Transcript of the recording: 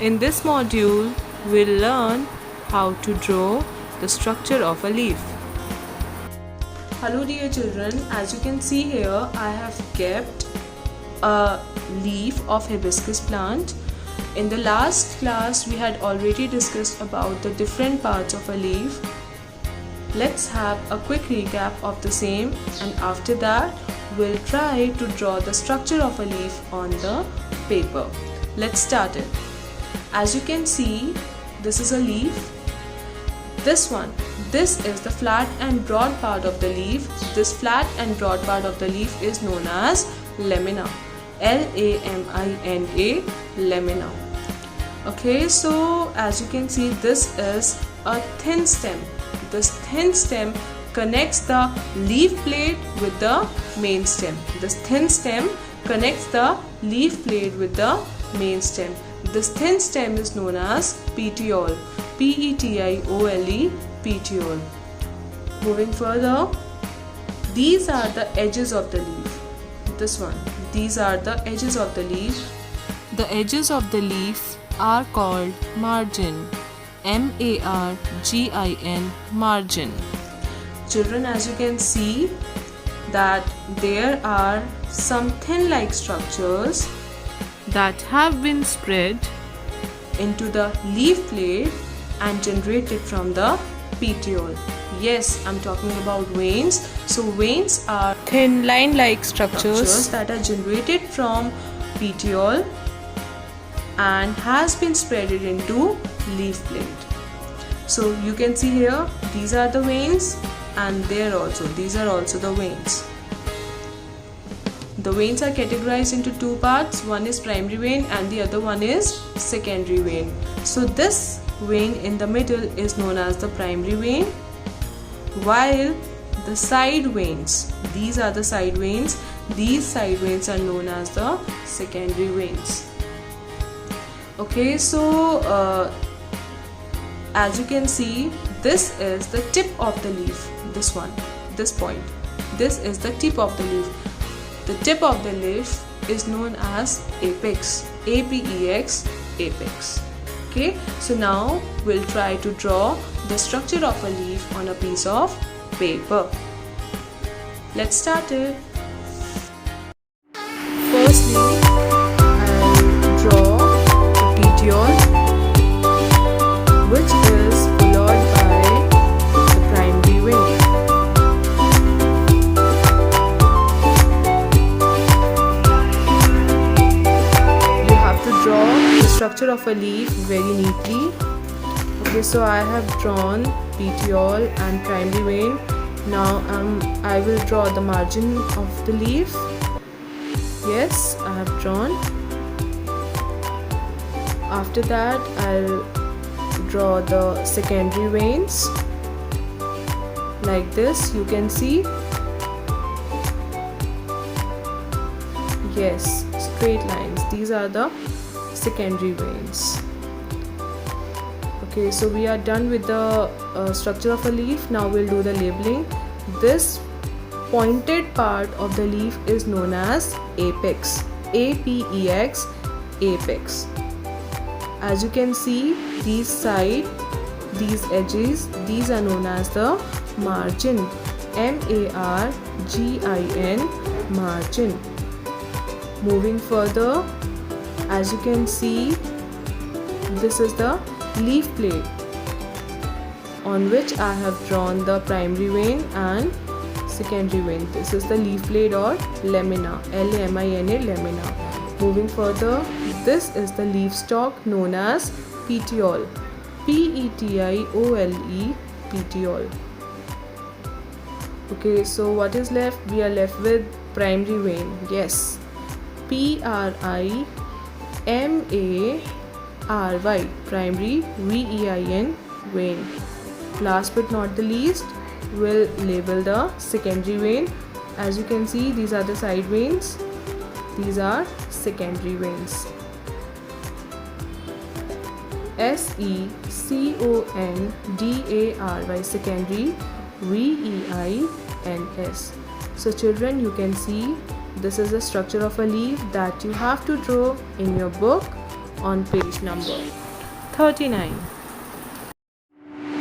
In this module, we'll learn how to draw the structure of a leaf. Hello dear children, as you can see here, I have kept a leaf of hibiscus plant. In the last class, we had already discussed about the different parts of a leaf. Let's have a quick recap of the same, and after that, we'll try to draw the structure of a leaf on the paper. Let's start it. As you can see, this is a leaf. This is the flat and broad part of the leaf. This flat and broad part of the leaf is known as lamina. Lamina, lamina. Okay, so as you can see, this is a thin stem. This thin stem connects the leaf blade with the main stem. This thin stem connects the leaf blade with the main stem. This thin stem is known as petiole. Petiole, petiole. Moving further, these are the edges of the leaf. These are the edges of the leaf. The edges of the leaf are called margin. M-A-R-G-I-N, margin. Children, as you can see that there are some thin-like structures that have been spread into the leaf blade and generated from the petiole. Yes, I'm talking about veins. So veins are thin line-like structures that are generated from petiole and has been spreaded into leaf blade. So you can see here, these are the veins, and there also, these are also the veins. The veins are categorized into two parts. One is primary vein and the other one is secondary vein. So this vein in the middle is known as the primary vein, while the side veins, these are the side veins, these side veins are known as the secondary veins. Okay, so as you can see, this is the tip of the leaf. This point, this is the tip of the leaf. The tip of the leaf is known as apex. A-P-E-X, apex. Okay, so now we'll try to draw the structure of a leaf on a piece of paper. Let's start it. Firstly, I'll draw the petiole, which is followed by the primary vein. You have to draw the structure of a leaf very neatly. Okay, so I have drawn petiole and primary vein. Now I will draw the margin of the leaf. Yes, I have drawn. After that, I'll draw the secondary veins like this. You can see. Yes, straight lines. These are the secondary veins. Okay, so we are done with the structure of a leaf. Now we'll do the labeling. This pointed part of the leaf is known as apex. A-P-E-X, apex. As you can see, these side, these edges, these are known as the margin. M-A-R-G-I-N, margin. Moving further, as you can see, this is the leaf blade on which I have drawn the primary vein and secondary vein. This is the leaf blade or lamina, L-A-M-I-N-A, lamina. Moving further, this is the leaf stalk known as petiole, P-E-T-I-O-L-E, petiole. Okay, so what is left? We are left with primary vein. Yes, P-R-I-M-A-R-Y, primary, V-E-I-N, vein. Last but not the least, we'll label the secondary vein. As you can see, these are the side veins. These are secondary veins. S-E-C-O-N-D-A-R-Y, secondary, V-E-I-N-S. So children, you can see this is the structure of a leaf that you have to draw in your book on page number 39.